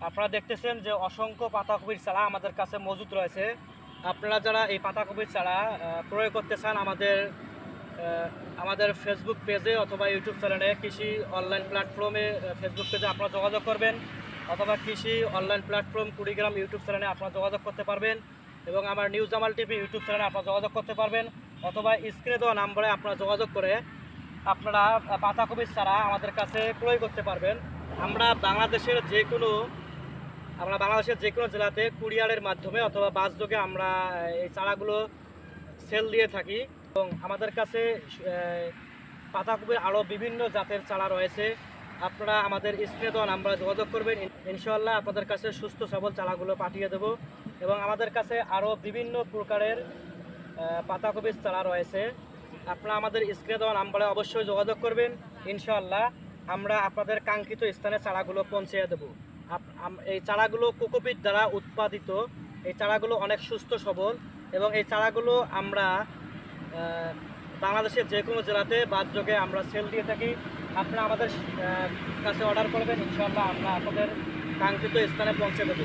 আপনারা দেখতেছেন যে অসংখ্য পাতাকপির চারা আমাদের কাছে মজুদ রয়েছে। আপনারা যারা এই পাতাকপির চারা ক্রয় করতে চান আমাদের ফেসবুক পেজে অথবা ইউটিউব চ্যানেলে কৃষি অনলাইন প্ল্যাটফর্মে ফেসবুক পেজে আপনারা যোগাযোগ করবেন, অথবা কৃষি অনলাইন প্ল্যাটফর্ম কুড়িগ্রাম ইউটিউব চ্যানেলে আপনারা যোগাযোগ করতে পারবেন, এবং আমার নিউজ জামাল টিভি ইউটিউব চ্যানেলে আপনারা যোগাযোগ করতে পারবেন, অথবা স্ক্রিনে দেওয়া নাম্বারে আপনারা যোগাযোগ করে আপনারা পাতাকপির চারা আমাদের কাছে ক্রয় করতে পারবেন। আমরা বাংলাদেশের যে কোনো জেলাতে কুরিয়ারের মাধ্যমে অথবা বাসযোগে আমরা এই চারাগুলো সেল দিয়ে থাকি, এবং আমাদের কাছে পাতাকপির আরও বিভিন্ন জাতের চারা রয়েছে। আপনারা আমাদের স্ক্রিনে দেওয়া নাম্বারে যোগাযোগ করবেন, ইনশাআল্লাহ আপনাদের কাছে সুস্থ সবল চারাগুলো পাঠিয়ে দেব। এবং আমাদের কাছে আরও বিভিন্ন প্রকারের পাতাকপির চারা রয়েছে। আপনারা আমাদের স্ক্রিনে দেওয়া নাম্বারে অবশ্যই যোগাযোগ করবেন, ইনশাআল্লাহ আমরা আপনাদের কাঙ্ক্ষিত স্থানে চারাগুলো পৌঁছে দেব। এই চারাগুলো কোকোপিট দ্বারা উৎপাদিত। এই চারাগুলো অনেক সুস্থ সবল, এবং এই চারাগুলো আমরা বাংলাদেশের যে কোনো জেলাতে বাসযোগে আমরা সেল দিয়ে থাকি। আপনারা আমাদের কাছে অর্ডার করবেন, ইনশাআল্লাহ আমরা আপনাদের কাঙ্ক্ষিত স্থানে পৌঁছে দেব।